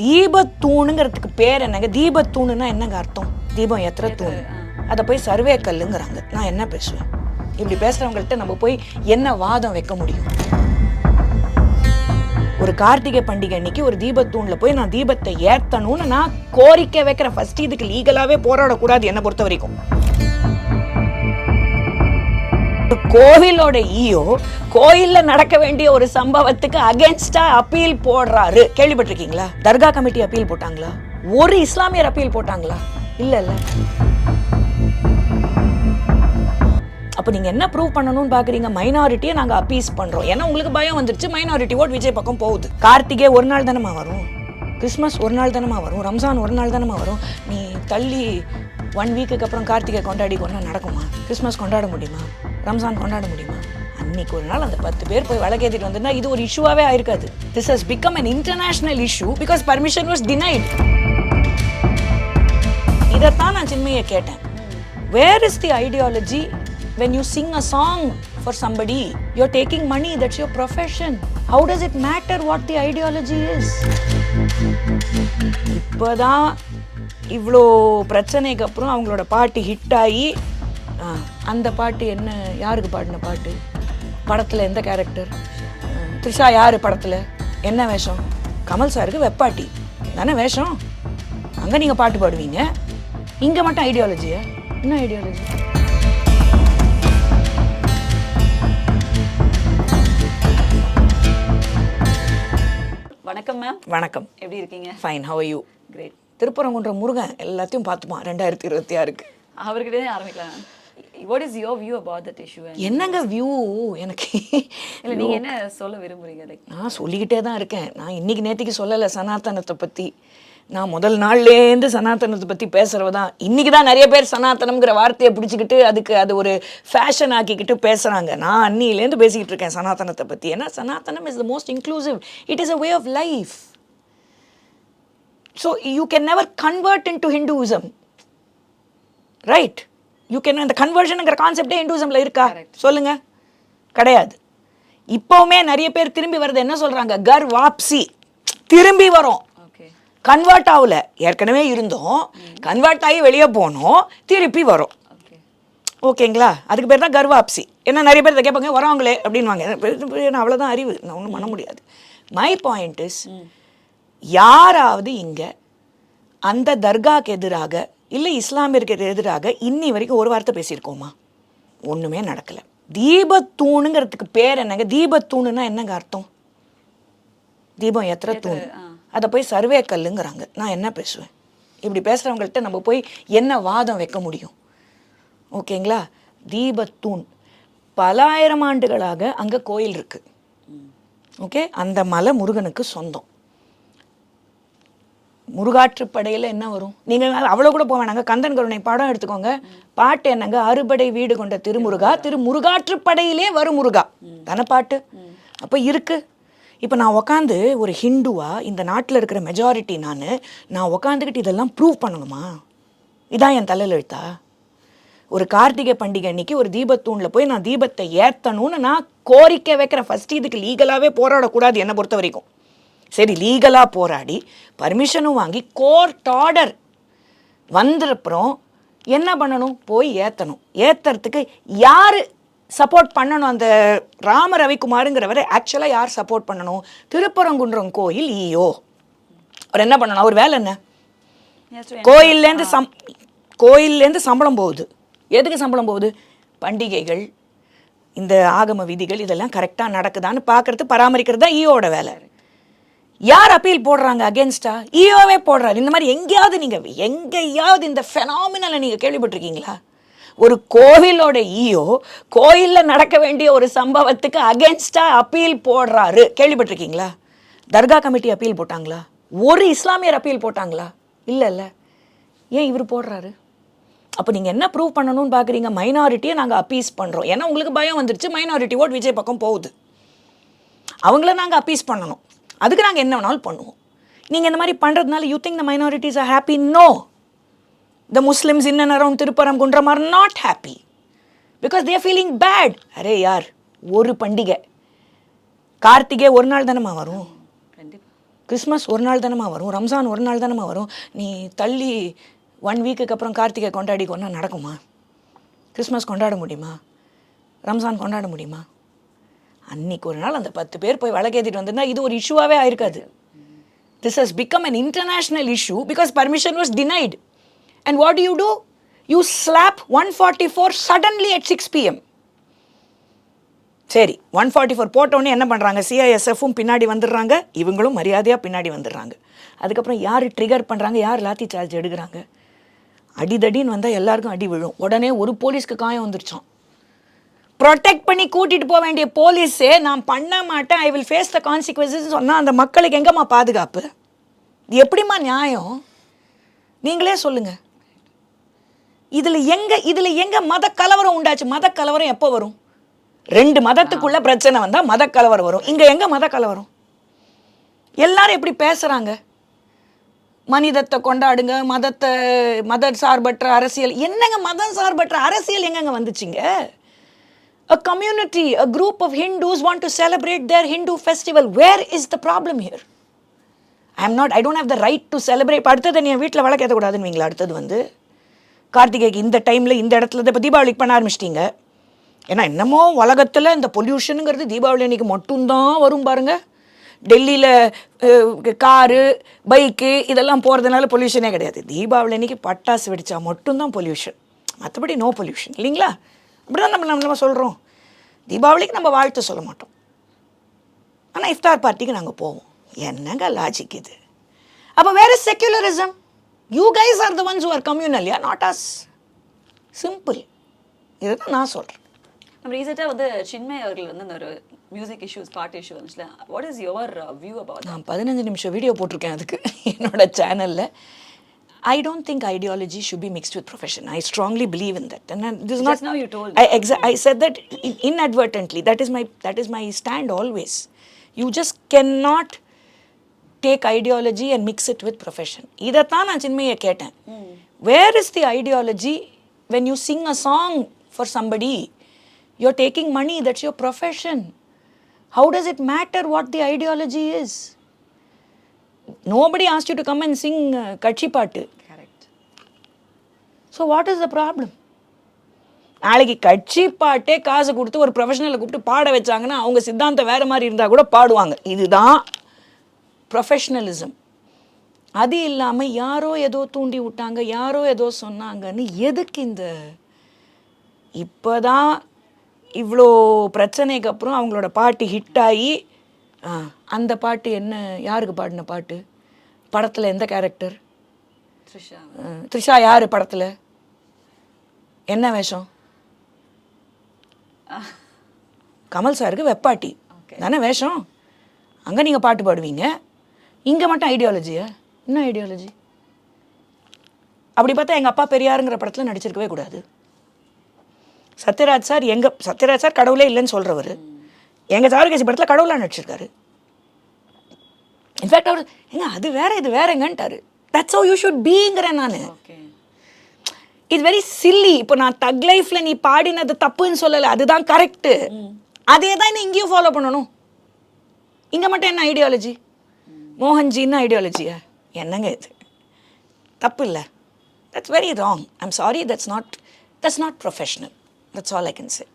தீபத்தூணுங்கிறதுக்கு பேர் என்னங்க? தீபத்தூணுன்னா என்னங்க அர்த்தம்? தீபம் எத்தனை தூண்? அதை போய் சர்வே கல்லுங்கிறாங்க. நான் என்ன பேசுவேன்? இப்படி பேசுறவங்கள்ட்ட நம்ம போய் என்ன வாதம் வைக்க முடியும்? ஒரு கார்த்திகை பண்டிகை அன்னைக்கு ஒரு தீபத்தூண்ல போய் நான் தீபத்தை ஏத்தணும்னு நான் கோரிக்கை வைக்கிறேன். ஃபர்ஸ்ட் இதுக்கு லீகலாவே போராடக்கூடாது என்ன பொறுத்த வரைக்கும். கோவிலோட ஈயோ கோயில்ல நடக்க வேண்டிய ஒரு சம்பவத்துக்கு அகேன்ஸ்டா அப்பீல் போடுறாரு. கேள்விப்பட்டிருக்கீங்களா? தர்கா கமிட்டி அப்பீல் போட்டாங்களா? ஒரு இஸ்லாமியர் அப்பீல் போட்டாங்களா? இல்ல. அப்ப நீங்க என்ன ப்ரூவ் பண்ணணும்னு பாக்குறீங்க? மைனாரிட்டியை நாங்க அப்பீஸ் பண்றோம். ஏன்னா உங்களுக்கு பயம் வந்துருச்சு, மைனாரிட்டி ஓட் விஜய் பக்கம் போகுது. கார்த்திகை ஒரு நாள் தானமா வரும், கிறிஸ்மஸ் ஒரு நாள் தானமா வரும், ரம்ஜான் ஒரு நாள் தானமா வரும். நீ தள்ளி 1 வீக்குக்கு அப்புறம் கார்த்திகை கொண்டாடி கொண்டா நடக்குமா? கிறிஸ்மஸ் கொண்டாட முடியுமா? ரம்ஜான் கொண்டாட முடியுமா? அன்னைக்கு ஒரு நாள் அந்த 10 பேர் போய் வழக்கேற்றிட்டு வந்திருந்தா இது ஒரு இஷ்யூவாவே ஆயிருக்காது. This has become an international issue because permission was denied. இதைத்தான் நான் சின்மையை கேட்டேன். Where is the ideology when you sing a song for somebody? You're taking money, that's your profession. How does it matter what the ideology is? இப்போதான் இவ்வளோ பிரச்சனைக்கு அப்புறம் அவங்களோட பாட்டு hit ஆகி, அந்த பாட்டு என்ன, யாருக்கு பாடின பாட்டு, படத்தில் எந்த கேரக்டர், த்ரிஷா யார் படத்தில், என்ன வேஷம், கமல் சாருக்கு வெப்பாட்டி தானே வேஷம், அங்கே நீங்கள் பாட்டு பாடுவீங்க, இங்கே மட்டும் ஐடியாலஜியா? என்ன ஐடியாலஜி? வணக்கம் மேம். வணக்கம். எப்படி இருக்கீங்க? Fine, how are you? Great. Thiruparankundram Murugan எல்லாத்தையும் பார்த்துமா 2026. அவர்கிட்டே ஆரம்பிக்கலாம். What is your view about that issue? என்னங்க வியூ? எனக்கு இல்லை, நீங்கள் என்ன சொல்ல விரும்புறீங்க? லைக் நான் சொல்லிக்கிட்டே தான் இருக்கேன். நான் இன்னைக்கு நேற்றுக்கு சொல்லலை சனாதனத்தை பற்றி. நான் முதல் நாள்லேருந்து சனாதனத்தை பற்றி பேசுகிறவ தான். இன்றைக்கி தான் நிறைய பேர் சனாதனம்ங்கிற வார்த்தையை பிடிச்சிக்கிட்டு அது ஒரு ஃபேஷன் ஆக்கிக்கிட்டு பேசுகிறாங்க. நான் அன்னிலேருந்து பேசிக்கிட்டு இருக்கேன் சனாதனத்தை பற்றி. ஏன்னா சனாதனம் is the most inclusive. It is a way of life. So you can never convert into Hinduism, right? You can. அந்த கன்வர்ஷனுங்கிற கான்செப்டே ஹிந்துவிசமில் இருக்கா? சொல்லுங்க, கிடையாது. இப்போவுமே நிறைய பேர் திரும்பி வர்றது என்ன சொல்கிறாங்க? கர் வாப்சி, திரும்பி வரோம். கன்வெர்ட் ஆகல, ஏற்கனவே இருந்தோம், கன்வெர்ட் ஆகி வெளியே போனோம், திருப்பி வரும். ஓகேங்களா? அதுக்கு பேர் தான் கர்வாப்சி. என்ன நிறைய பேர் இதை கேட்பாங்க, வராங்களே அப்படின்வாங்க. அவ்வளோதான் அறிவு, நான் ஒன்றும் பண்ண முடியாது. மை பாயிண்ட் இஸ், யாராவது இங்கே அந்த தர்காக்கு எதிராக இல்லை இஸ்லாமியருக்கு எதிராக இன்னி வரைக்கும் ஒரு வார்த்தை பேசியிருக்கோமா? ஒன்றுமே நடக்கலை. தீபத்தூணுங்கிறதுக்கு பேர் என்னங்க? தீபத்தூணுன்னா என்னங்க அர்த்தம்? தீபம் எத்தனை தூண்? அதை போய் சர்வே கல்லுங்கிறாங்க. நான் என்ன பேசுவேன்? இப்படி பேசுகிறவங்கள்ட்ட நம்ம போய் என்ன வாதம் வைக்க முடியும்? ஓகேங்களா? தீபத்தூண் பல ஆயிரம் ஆண்டுகளாக அங்கே கோயில் இருக்குது. ஓகே, அந்த மலை முருகனுக்கு சொந்தம். முருகாற்றுப்படையில் என்ன வரும்? நீங்கள் அவ்வளோ கூட போக வேணாங்க, கந்தன் கருணை பாடம் எடுத்துக்கோங்க. பாட்டு என்னங்க? அறுபடை வீடு கொண்ட திருமுருகா, முருகாற்றுப்படையிலே வரும் முருகா தானே பாட்டு. அப்போ இருக்குது. இப்போ நான் உக்காந்து ஒரு ஹிந்துவா, இந்த நாட்டில் இருக்கிற மெஜாரிட்டி நான் உக்காந்துக்கிட்டு இதெல்லாம் ப்ரூவ் பண்ணணுமா? இதான் என் தலையில் எழுத்தா? ஒரு கார்த்திகை பண்டிகை அன்னைக்கு ஒரு தீபத்தூணில் போய் நான் தீபத்தை ஏற்றணும்னு நான் கோரிக்கை வைக்கிறேன். ஃபஸ்ட்டு இதுக்கு லீகலாகவே போராடக்கூடாது என்னை பொறுத்த வரைக்கும். சரி, லீகலாக போராடி பர்மிஷனும் வாங்கி கோர்ட் ஆர்டர் வந்தப்புறம் என்ன பண்ணணும்? போய் ஏற்றணும். ஏற்றுறதுக்கு யார் சப்போர்ட் பண்ணணும்? அந்த ராம ரவிக்குமாருங்கிறவரை ஆக்சுவலாக யார் சப்போர்ட் பண்ணணும்? திருப்பரங்குன்றம் கோயில் ஈயோ. அவர் என்ன பண்ணணும்? அவர் வேலை என்ன? கோயில்லேருந்து சம்பளம் போகுது. எதுக்கு சம்பளம் போகுது? பண்டிகைகள், இந்த ஆகம விதிகள் இதெல்லாம் கரெக்டாக நடக்குதான்னு பார்க்கறது, பராமரிக்கிறது தான் ஈயோட வேலை. யார் அப்பீல் போடுறாங்க அகேன்ஸ்டா? ஈயோவே போடுறாரு. இந்த மாதிரி எங்கேயாவது இந்த ஃபெனாமினலை நீங்கள் கேள்விப்பட்டிருக்கீங்களா? ஒரு கோவிலோட ஈயோ கோயிலில் நடக்க வேண்டிய ஒரு சம்பவத்துக்கு அகேன்ஸ்டா அப்பீல் போடுறாரு. கேள்விப்பட்டிருக்கீங்களா? தர்கா கமிட்டி அப்பீல் போட்டாங்களா? ஒரு இஸ்லாமியர் அப்பீல் போட்டாங்களா? இல்லை. ஏன் இவர் போடுறாரு? அப்போ நீங்கள் என்ன ப்ரூவ் பண்ணணும்னு பார்க்குறீங்க? மைனாரிட்டியை நாங்கள் அப்பீஸ் பண்ணுறோம். ஏன்னா உங்களுக்கு பயம் வந்துருச்சு, மைனாரிட்டி ஓட் விஜய் பக்கம் போகுது. அவங்கள நாங்கள் அப்பீஸ் பண்ணணும். அதுக்கு நாங்கள் என்ன வேணாலும் பண்ணுவோம். நீங்கள் இந்த மாதிரி பண்ணுறதுனால you think the minorities are happy? No. The Muslims in and around Tirupparamkundram are not happy because they are feeling bad. Array யார், ஒரு பண்டிகை கார்த்திகை ஒரு நாள் தானேம்மா வரும். கிறிஸ்மஸ் ஒரு நாள் தானேமா வரும், ரம்ஜான் ஒரு நாள் தானேமா வரும், நீ தள்ளி 1 வீக்குக்கு அப்புறம் கார்த்திகை கொண்டாடிக்கொன்னா நடக்குமா? கிறிஸ்மஸ் கொண்டாட முடியுமா? ரம்ஜான் கொண்டாட முடியுமா? அன்னைக்கு ஒரு நாள் அந்த 10 பேர் போய் வழக்கேற்றிட்டு வந்திருந்தா இது ஒரு இஷ்யூவாகவே ஆயிருக்காது. This has become an international issue because permission was denied. And what do? You slap 144 suddenly at 6 p.m. சரி, 144 போட்டோன்னே என்ன பண்ணுறாங்க? சிஐஎஸ்எஃப்பும் பின்னாடி வந்துடுறாங்க, இவங்களும் மரியாதையாக பின்னாடி வந்துடுறாங்க. அதுக்கப்புறம் யார் ட்ரிகர் பண்ணுறாங்க, யார் லாத்தி சார்ஜ் எடுக்கிறாங்க? அடிதடின்னு வந்தால் எல்லாருக்கும் அடி விழும். உடனே ஒரு போலீஸ்க்கு காயம் வந்துருச்சான். ப்ரொடெக்ட் பண்ணி கூட்டிகிட்டு போக வேண்டிய போலீஸே நான் பண்ண மாட்டேன், I will face the consequences சொன்னால் அந்த மக்களுக்கு எங்கம்மா பாதுகாப்பு? இது எப்படிம்மா நியாயம்? நீங்களே சொல்லுங்கள். இதில் எங்கே மத கலவரம் உண்டாச்சு? மத கலவரம் எப்போ வரும்? 2 மதத்துக்குள்ள பிரச்சனை வந்தால் மத கலவரம் வரும். இங்கே எங்கே மத கலவரம்? எல்லாரும் எப்படி பேசுகிறாங்க? மனிதத்தை கொண்டாடுங்க, மத சார்பற்ற அரசியல். என்னங்க மதம் சார்பற்ற அரசியல் எங்கங்க வந்துச்சுங்க? A community, a group of Hindus want to celebrate their Hindu festival. Where is the problem here? I don't have the right to celebrate. அடுத்தது நீ வீட்டில் வழக்கேற்றக்கூடாதுன்னு வீங்களா? அடுத்தது வந்து கார்த்திகைக்கு இந்த டைமில் இந்த இடத்துல இப்போ தீபாவளிக்கு பண்ண ஆரம்பிச்சிட்டிங்க. ஏன்னா என்னமோ உலகத்தில் இந்த பொல்யூஷனுங்கிறது தீபாவளி அன்றைக்கி மட்டும்தான் வரும் பாருங்க. டெல்லியில் காரு பைக்கு இதெல்லாம் போகிறதுனால பொல்யூஷனே கிடையாது. தீபாவளி அன்றைக்கி பட்டாசு வெடித்தா மட்டும்தான் பொல்யூஷன், மற்றபடி நோ பொல்யூஷன் இல்லைங்களா? அப்படி தான் நம்ம சொல்கிறோம். தீபாவளிக்கு நம்ம வாழ்த்து சொல்ல மாட்டோம், ஆனால் இஃப்தார் பார்ட்டிக்கு நாங்கள் போவோம். என்னங்க லாஜிக் இது? அப்போ வேறு secularism. You guys are the ones who are communal, yeah not us. Simple. இதுதான் நான் சொல்கிறேன். நம்ம ரீசெண்டாக வந்து சின்மய் அவர்கள் வந்து அந்த ஒரு மியூசிக் இஷ்யூஸ் பாட்டு இஷ்யூ வந்துச்சுல, what is your view about? நான் 15 நிமிஷம் வீடியோ போட்டிருக்கேன் அதுக்கு என்னோட சேனலில். I don't think ideology should be mixed with profession. I strongly believe in that. And this is not. Just now you told. I said that inadvertently. That is my stand always. You just cannot take ideology and mix it with profession. இதைத்தான் நான் சின்மையை கேட்டேன். Where is the ideology when you sing a song for somebody? You're taking money. That's your profession. How does it matter what the ideology is? Nobody asked you to come and sing கட்சி பாட்டு. Correct. So what is the problem? நாளைக்கு கட்சி பாட்டே காசு கொடுத்து ஒரு ப்ரொஃபஷனலை கூப்பிட்டு பாட வச்சாங்கன்னா அவங்க சித்தாந்தம் வேறு மாதிரி இருந்தால் கூட பாடுவாங்க. இதுதான் ப்ரொஃபஷ்னலிசம். அது இல்லாமல் யாரோ ஏதோ தூண்டி விட்டாங்க, யாரோ ஏதோ சொன்னாங்கன்னு எதுக்கு இந்த இப்போ தான் இவ்வளோ பிரச்சனைக்கு அப்புறம் அவங்களோட பாட்டு ஹிட் ஆகி அந்த பாட்டு என்ன, யாருக்கு பாடின பாட்டு, படத்தில் எந்த கேரக்டர்? த்ரிஷா யார் படத்தில்? என்ன வேஷம்? கமல் சாருக்கு வெப்பாட்டி தானே வேஷம். அங்கே நீங்கள் பாட்டு பாடுவீங்க, இங்கே மட்டும் ஐடியாலஜியா? என்ன ஐடியாலஜி? அப்படி பார்த்தா எங்கள் அப்பா பெரியாருங்கிற படத்தில் நடிச்சிருக்கவே கூடாது. சத்யராஜ் சார் கடவுளே இல்லைன்னு சொல்கிறவர் எங்கள் சாருகேசி படத்தில் கடவுளாக நடிச்சிருக்காரு. இன்ஃபேக்ட் அவர் அது வேற இது வேறங்கன்ட்டாரு. தட்ஸ் ஹவ் யூ ஷுட் பீங்கிறேன் நான். It's very chilli. இப்போ நான் தக் லைஃப்பில் நீ பாடினது தப்புன்னு சொல்லலை, அதுதான் கரெக்டு. அதே தான் இன்னும் இங்கேயும் ஃபாலோ பண்ணணும். இங்கே மட்டும் என்ன ஐடியாலஜி? மோகன்ஜின்னு ஐடியாலஜியா? என்னங்க இது? தப்பு இல்லை. That's very wrong. I'm sorry, that's not professional. That's all I can say.